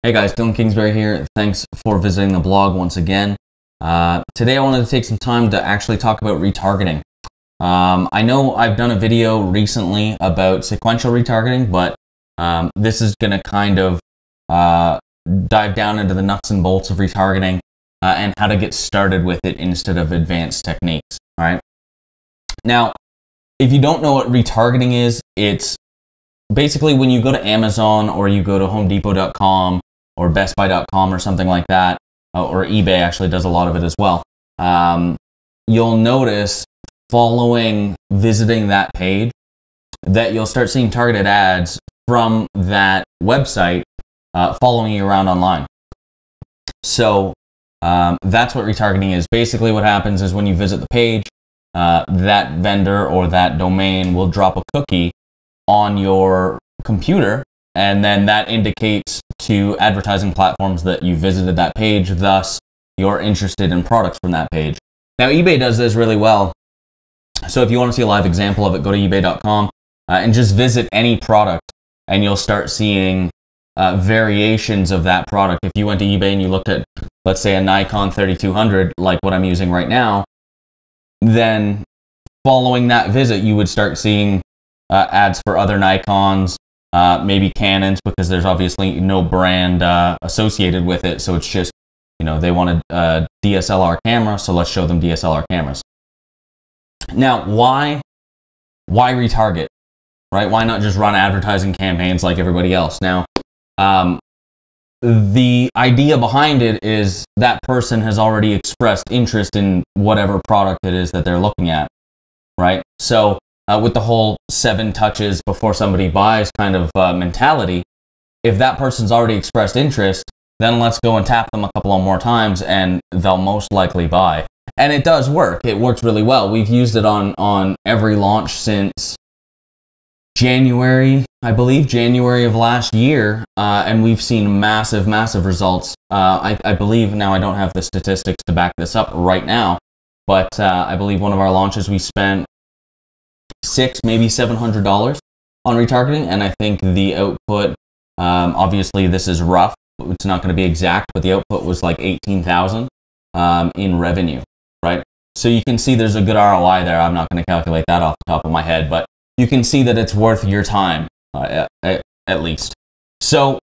Hey guys, Dylan Kingsbury here. Thanks for visiting the blog once again. Today I wanted to take some time to actually talk about retargeting. I know I've done a video recently about sequential retargeting, but this is going to kind of dive down into the nuts and bolts of retargeting and how to get started with it instead of advanced techniques. All right. Now, if you don't know what retargeting is, it's basically when you go to Amazon or you go to homedepot.com or bestbuy.com or something like that, or eBay actually does a lot of it as well. You'll notice visiting that page that you'll start seeing targeted ads from that website following you around online. So that's what retargeting is. Basically what happens is when you visit the page, that vendor or that domain will drop a cookie on your computer, and then that indicates to advertising platforms that you visited that page, thus you're interested in products from that page. Now eBay does this really well. So if you want to see a live example of it, go to ebay.com and just visit any product and you'll start seeing variations of that product. If you went to eBay and you looked at, let's say, a Nikon 3200, like what I'm using right now, then following that visit, you would start seeing ads for other Nikons, maybe Canons, because there's obviously no brand associated with it. So it's just, you know, they want a DSLR camera, so let's show them DSLR cameras. Now, why retarget, right? Why not just run advertising campaigns like everybody else? Now, the idea behind it is that person has already expressed interest in whatever product it is that they're looking at, right? So with the whole 7 touches before somebody buys kind of mentality, if that person's already expressed interest, then let's go and tap them a couple of more times and they'll most likely buy. And it does work. It works really well. We've used it on every launch since January, I believe, January of last year, and we've seen massive results. I believe, now I don't have the statistics to back this up right now, but I believe one of our launches we spent $600, maybe $700 on retargeting, and I think the output, obviously this is rough, it's not going to be exact, but the output was like 18,000 in revenue, right? So you can see there's a good ROI there. I'm not going to calculate that off the top of my head, but you can see that it's worth your time, at least. So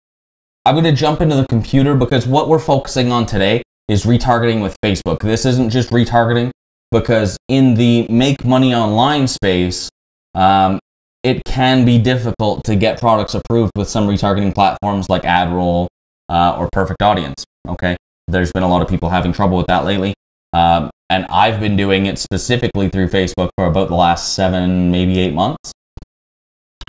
I'm going to jump into the computer because what we're focusing on today is retargeting with Facebook. This isn't just retargeting, because in the make money online space, it can be difficult to get products approved with some retargeting platforms like AdRoll or Perfect Audience, okay? There's been a lot of people having trouble with that lately. And I've been doing it specifically through Facebook for about the last 7, maybe 8 months.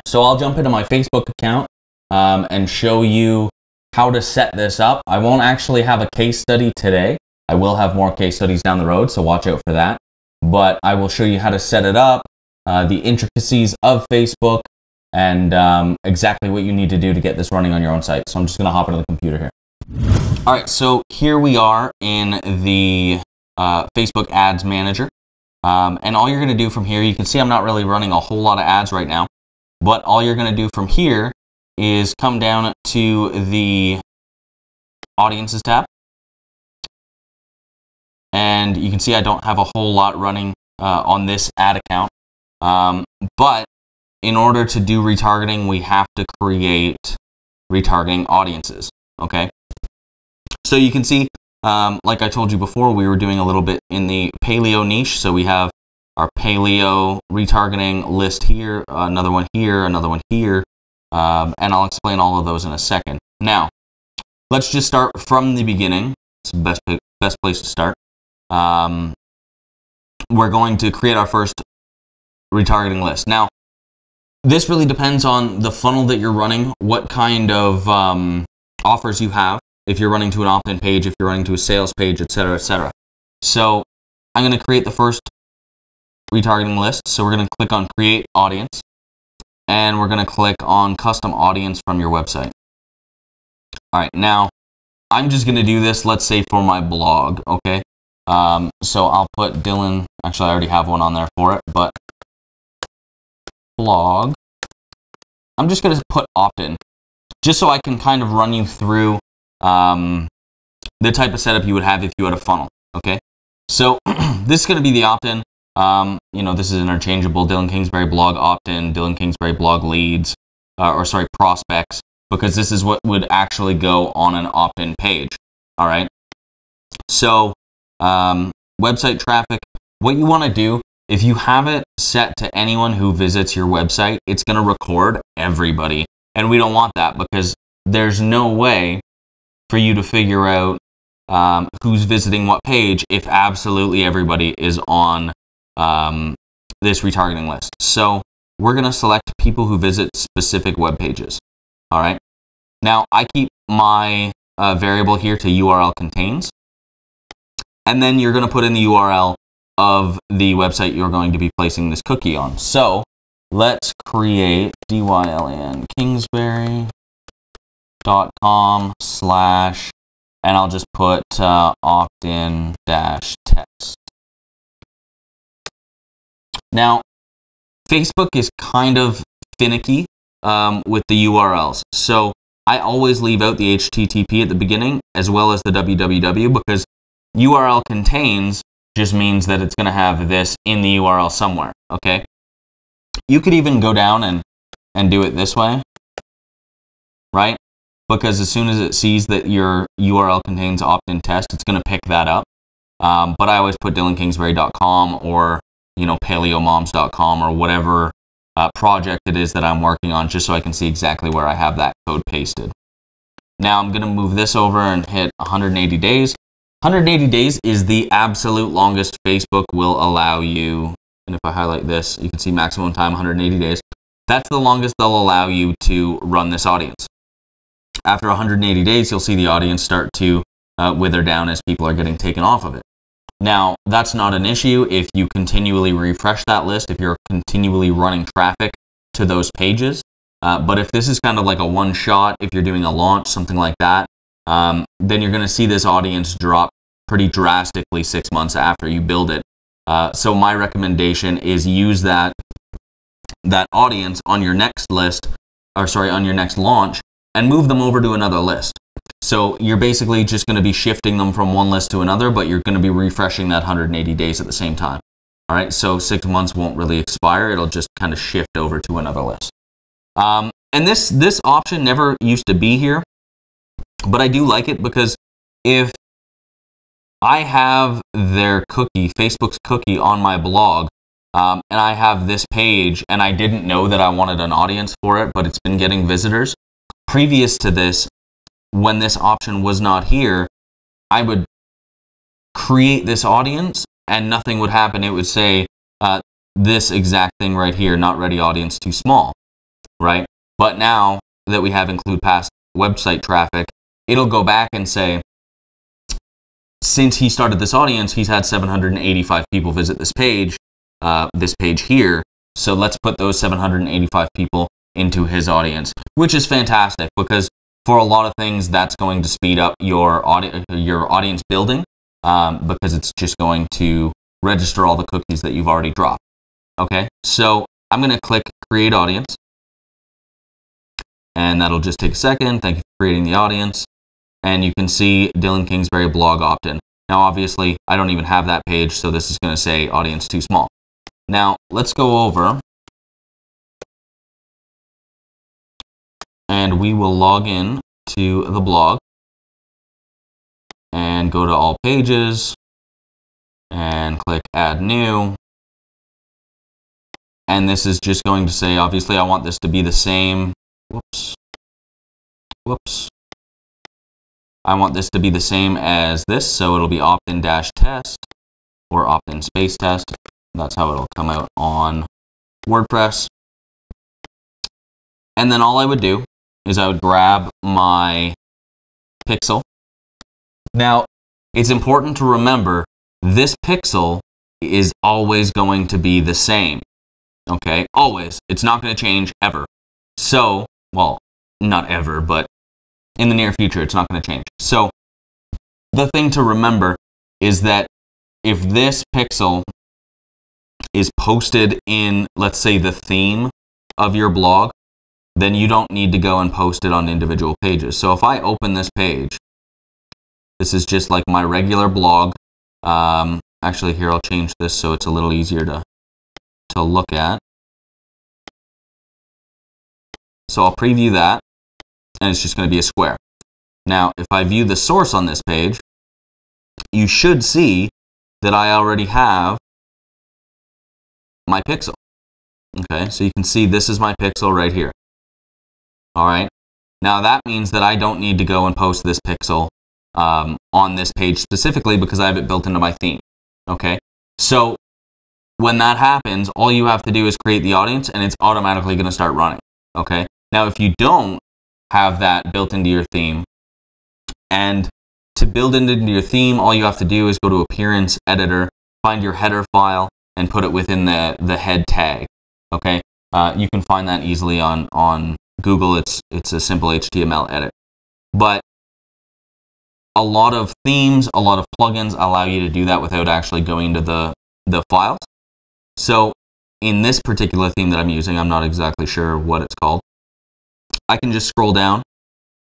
So I'll jump into my Facebook account and show you how to set this up. I won't actually have a case study today. I will have more case studies down the road, so watch out for that. But I will show you how to set it up, the intricacies of Facebook, and exactly what you need to do to get this running on your own site. So I'm just going to hop into the computer here. All right, so here we are in the Facebook Ads Manager. And all you're going to do from here, you can see I'm not really running a whole lot of ads right now, but all you're going to do from here is come down to the Audiences tab. And you can see I don't have a whole lot running on this ad account. But in order to do retargeting, we have to create retargeting audiences, okay? So you can see, like I told you before, we were doing a little bit in the paleo niche. So we have our paleo retargeting list here, another one here, another one here, and I'll explain all of those in a second. Now, let's just start from the beginning. It's the best place to start. We're going to create our first retargeting list. Now, this really depends on the funnel that you're running, what kind of offers you have, if you're running to an opt-in page, if you're running to a sales page, etc., etc. So I'm going to create the first retargeting list. So we're going to click on Create Audience, and we're going to click on Custom Audience from your website. All right, now I'm just going to do this, let's say, for my blog, okay? So I'll put Dylan, actually I already have one on there for it, but blog. I'm just going to put opt-in, just so I can kind of run you through the type of setup you would have if you had a funnel. Okay, so this is going to be the opt-in. You know, this is interchangeable. Dylan Kingsbury blog opt-in, Dylan Kingsbury blog leads, or sorry, prospects, because this is what would actually go on an opt-in page. All right. So website traffic, what you want to do, if you have it set to anyone who visits your website, it's going to record everybody. And we don't want that, because there's no way for you to figure out who's visiting what page if absolutely everybody is on this retargeting list. So we're going to select people who visit specific web pages. All right. Now I keep my variable here to URL contains. And then you're going to put in the URL of the website you're going to be placing this cookie on. So let's create dylankingsbury.com/ and I'll just put opt-in-text. Now, Facebook is kind of finicky with the URLs. So I always leave out the HTTP at the beginning as well as the www, because URL contains just means that it's going to have this in the URL somewhere. Okay. You could even go down and do it this way, right? Because as soon as it sees that your URL contains opt-in test, it's going to pick that up. But I always put dylankingsbury.com or, you know, paleomoms.com or whatever project it is that I'm working on, just so I can see exactly where I have that code pasted. Now I'm going to move this over and hit 180 days. 180 days is the absolute longest Facebook will allow you. And if I highlight this, you can see maximum time 180 days. That's the longest they'll allow you to run this audience. After 180 days, you'll see the audience start to wither down as people are getting taken off of it. Now, that's not an issue if you continually refresh that list, if you're continually running traffic to those pages. But if this is kind of like a one-shot, if you're doing a launch, something like that, then you're going to see this audience drop pretty drastically 6 months after you build it. So my recommendation is use that audience on your next list, or sorry, on your next launch, and move them over to another list. So you're basically just going to be shifting them from one list to another, but you're going to be refreshing that 180 days at the same time. All right, so 6 months won't really expire. It'll just kind of shift over to another list. And this option never used to be here, but I do like it, because if I have their cookie, Facebook's cookie on my blog, and I have this page and I didn't know that I wanted an audience for it, but it's been getting visitors. Previous to this, when this option was not here, I would create this audience and nothing would happen. It would say this exact thing right here, not ready audience, too small, right? But now that we have include past website traffic, it'll go back and say, since he started this audience, he's had 785 people visit this page here. So let's put those 785 people into his audience, which is fantastic, because for a lot of things, that's going to speed up your audience building, because it's just going to register all the cookies that you've already dropped. Okay, so I'm going to click Create Audience, and that'll just take a second. Thank you for creating the audience. And you can see Dylan Kingsbury blog opt-in. Now, obviously, I don't even have that page, so this is going to say audience too small. Now, let's go over and we will log in to the blog and go to all pages and click add new. And this is just going to say, obviously, I want this to be the same. Whoops. I want this to be the same as this, so it'll be opt-in-test or opt-in-test. That's how it'll come out on WordPress. And then all I would do is I would grab my pixel. Now, it's important to remember this pixel is always going to be the same. Okay, always. It's not going to change ever. So, well, not ever, but in the near future, it's not going to change. So the thing to remember is that if this pixel is posted in, let's say, the theme of your blog, then you don't need to go and post it on individual pages. So if I open this page This is just like my regular blog. Actually, here I'll change this so it's a little easier to look at. So I'll preview that, and it's just going to be a square. Now, if I view the source on this page, you should see that I already have my pixel. Okay, so you can see this is my pixel right here. All right, now that means that I don't need to go and post this pixel on this page specifically because I have it built into my theme. Okay, so when that happens, all you have to do is create the audience and it's automatically going to start running. Okay, now if you don't have that built into your theme, and to build it into your theme, all you have to do is go to Appearance Editor, find your header file, and put it within the head tag. Okay, you can find that easily on Google. It's a simple HTML edit. But a lot of themes, a lot of plugins allow you to do that without actually going into the files. So in this particular theme that I'm using, I'm not exactly sure what it's called. I can just scroll down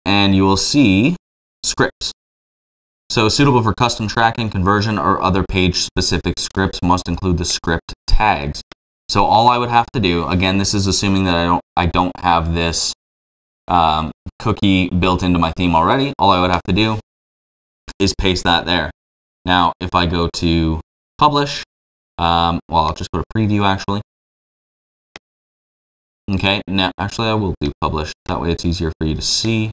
and you will see scripts. So suitable for custom tracking, conversion, or other page-specific scripts must include the script tags. So all I would have to do, again, this is assuming that I don't have this cookie built into my theme already. All I would have to do is paste that there. Now, if I go to publish, well, I'll just go to preview actually. Okay, now actually I will do publish. That way it's easier for you to see,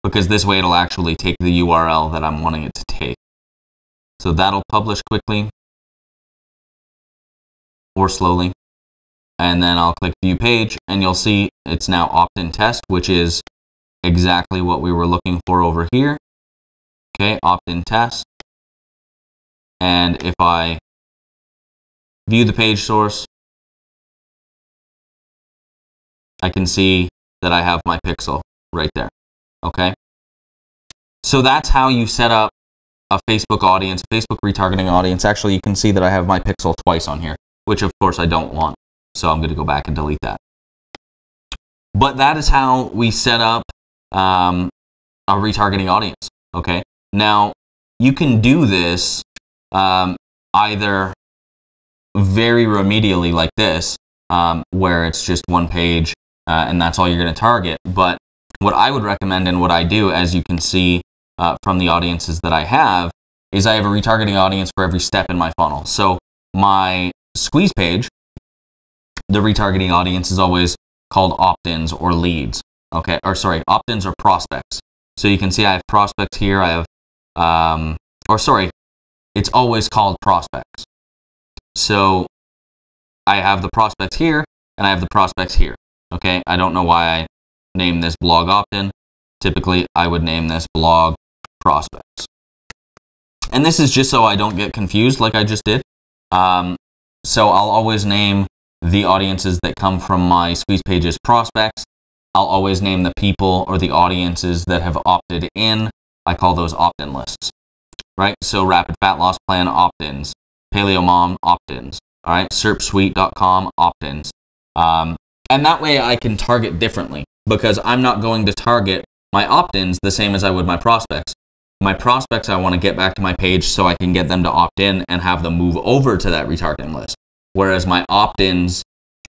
because this way it'll actually take the URL that I'm wanting it to take. So that'll publish quickly or slowly. And then I'll click view page and you'll see it's now opt-in test, which is exactly what we were looking for over here. Okay, opt-in test. And if I view the page source, I can see that I have my pixel right there. Okay, so that's how you set up a Facebook audience, Facebook retargeting audience. Actually, you can see that I have my pixel twice on here, which of course I don't want. So I'm going to go back and delete that. But that is how we set up a retargeting audience. Okay, now you can do this either very remedially like this, where it's just one page and that's all you're going to target. But what I would recommend and what I do, as you can see from the audiences that I have, is I have a retargeting audience for every step in my funnel. So my squeeze page, the retargeting audience is always called opt-ins or leads. Okay, or sorry, opt-ins or prospects. So you can see I have prospects here. I have, or sorry, it's always called prospects. So I have the prospects here and I have the prospects here. Okay, I don't know why I name this blog opt-in. Typically, I would name this blog prospects. And this is just so I don't get confused like I just did. So I'll always name the audiences that come from my squeeze pages prospects. I'll always name the people or the audiences that have opted in. I call those opt-in lists, right? So Rapid Fat Loss Plan opt-ins, Paleo Mom opt-ins, all right? SERPSuite.com opt-ins. And that way I can target differently, because I'm not going to target my opt-ins the same as I would my prospects. My prospects, I want to get back to my page so I can get them to opt in and have them move over to that retargeting list. Whereas my opt-ins,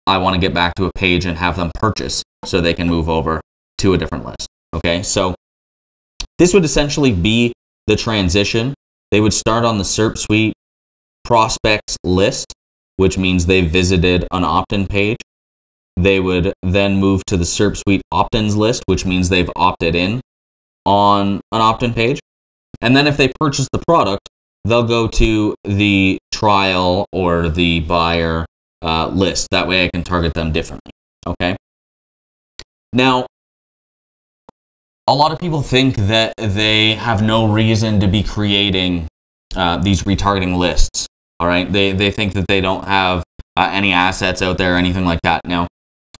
I want to get back to a page and have them purchase so they can move over to a different list. Okay, so this would essentially be the transition. They would start on the SERP Suite prospects list, which means they visited an opt-in page. They would then move to the SERP Suite opt-ins list, which means they've opted in on an opt-in page. And then if they purchase the product, they'll go to the trial or the buyer list. That way I can target them differently. Okay. Now, a lot of people think that they have no reason to be creating these retargeting lists. All right. They think that they don't have any assets out there or anything like that. Now,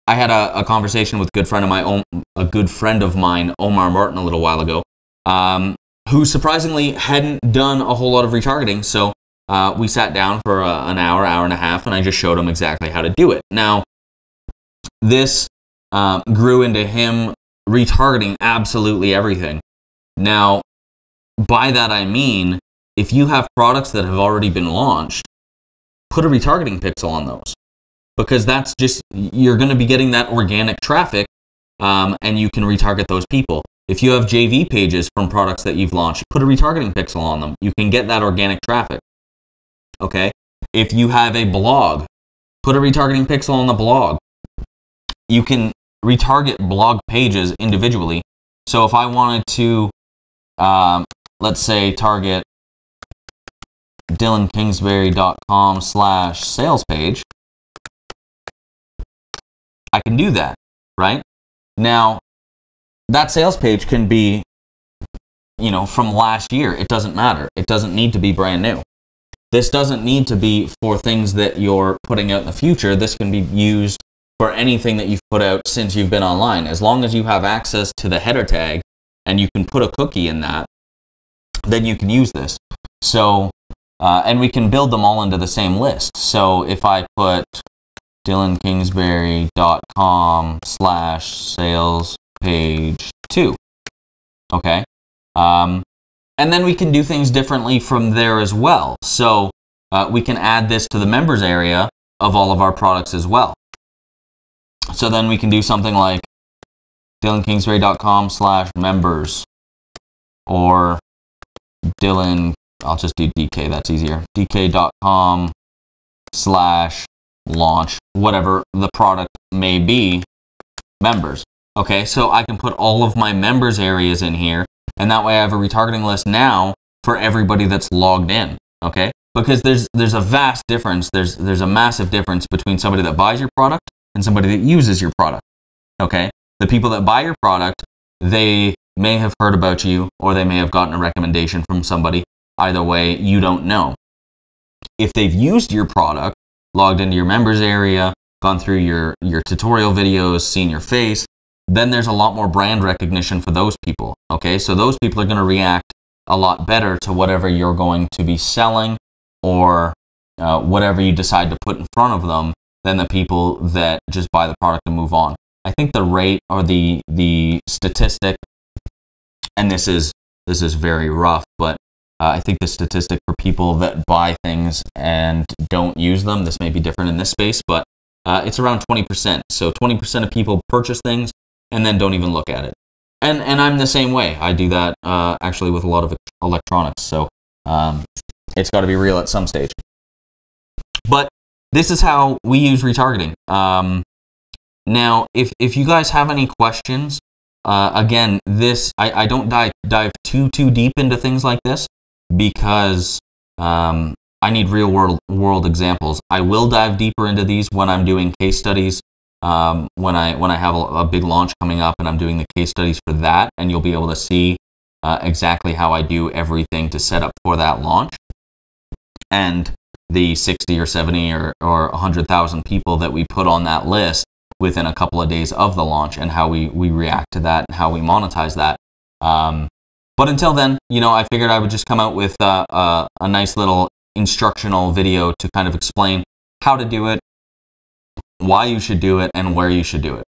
I had a conversation with a good friend of mine, Omar Martin, a little while ago, who surprisingly hadn't done a whole lot of retargeting. So we sat down for an hour and a half, and I just showed him exactly how to do it. Now, this grew into him retargeting absolutely everything. Now, by that I mean, if you have products that have already been launched, put a retargeting pixel on those, because that's just, you're going to be getting that organic traffic, and you can retarget those people. If you have JV pages from products that you've launched, put a retargeting pixel on them. You can get that organic traffic. Okay? If you have a blog, put a retargeting pixel on the blog. You can retarget blog pages individually. So if I wanted to, let's say, target dylankingsbury.com/sales page, I can do that, right? Now, that sales page can be, from last year. It doesn't matter. It doesn't need to be brand new. This doesn't need to be for things that you're putting out in the future. This can be used for anything that you've put out since you've been online. As long as you have access to the header tag and you can put a cookie in that, then you can use this. So, and we can build them all into the same list. So if I put dylankingsbury.com/sales page 2, okay? And then we can do things differently from there as well. So we can add this to the members area of all of our products as well. So then we can do something like dylankingsbury.com/members, or I'll just do DK, that's easier. dk.com/launch, whatever the product may be, members. Okay, so I can put all of my members areas in here, and that way I have a retargeting list now for everybody that's logged in. Okay, because there's a vast difference. There's a massive difference between somebody that buys your product and somebody that uses your product. Okay, the people that buy your product, they may have heard about you, or they may have gotten a recommendation from somebody. Either way, you don't know. If they've used your product, logged into your members area, gone through your tutorial videos, seen your face, then there's a lot more brand recognition for those people. Okay, so those people are going to react a lot better to whatever you're going to be selling, or whatever you decide to put in front of them, than the people that just buy the product and move on. I think the rate, or the statistic, and this is very rough, but I think the statistic for people that buy things and don't use them, this may be different in this space, but it's around 20%. So 20% of people purchase things and then don't even look at it. And I'm the same way. I do that actually with a lot of electronics. So it's got to be real at some stage. But this is how we use retargeting. Now, if you guys have any questions, again, I don't dive too deep into things like this, because I need real world examples. I will dive deeper into these when I'm doing case studies, when I have a big launch coming up and I'm doing the case studies for that, and you'll be able to see exactly how I do everything to set up for that launch, and the 60 or 70 or 100,000 people that we put on that list within a couple of days of the launch, and how we react to that and how we monetize that. But until then, I figured I would just come out with a nice little instructional video to kind of explain how to do it, why you should do it, and where you should do it.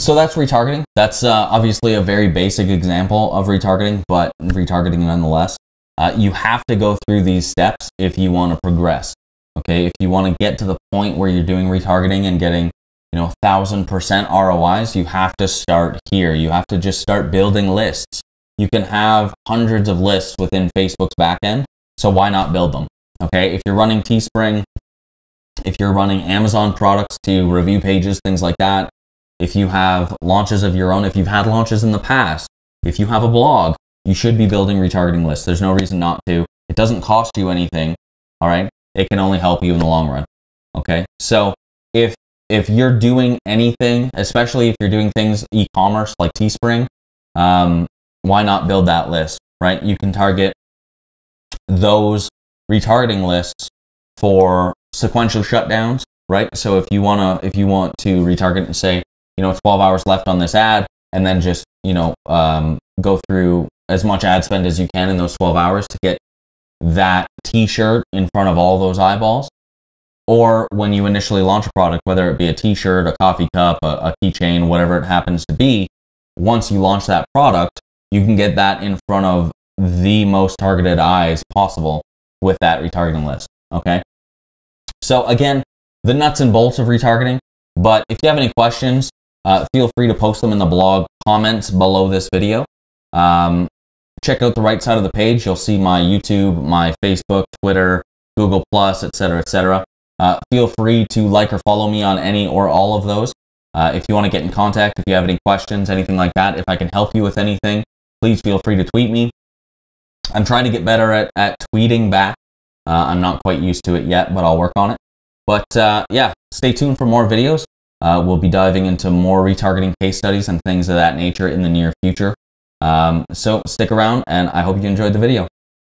So that's retargeting. That's obviously a very basic example of retargeting, but retargeting nonetheless. You have to go through these steps if you want to progress. Okay, if you want to get to the point where you're doing retargeting and getting 1,000% ROIs, you have to start here. You have to just start building lists. You can have hundreds of lists within Facebook's backend, so why not build them? Okay, if you're running Teespring, if you're running Amazon products to review pages, things like that, if you have launches of your own, if you've had launches in the past, if you have a blog, you should be building retargeting lists. There's no reason not to. It doesn't cost you anything, all right? It can only help you in the long run, okay? So if you're doing anything, especially if you're doing things e-commerce like Teespring, why not build that list, right? You can target those retargeting lists for sequential shutdowns, right? So if you want to retarget and say, 12 hours left on this ad, and then just, go through as much ad spend as you can in those 12 hours to get that t-shirt in front of all those eyeballs. Or when you initially launch a product, whether it be a t-shirt, a coffee cup, a keychain, whatever it happens to be, once you launch that product, you can get that in front of the most targeted eyes possible with that retargeting list. Okay. So again, the nuts and bolts of retargeting. But if you have any questions, feel free to post them in the blog comments below this video. Check out the right side of the page. You'll see my YouTube, my Facebook, Twitter, Google+, etc., etc. Feel free to like or follow me on any or all of those. If you want to get in contact, if you have any questions, anything like that, if I can help you with anything, please feel free to tweet me. I'm trying to get better at tweeting back. I'm not quite used to it yet, but I'll work on it. But yeah, stay tuned for more videos. We'll be diving into more retargeting case studies and things of that nature in the near future. So stick around, and I hope you enjoyed the video.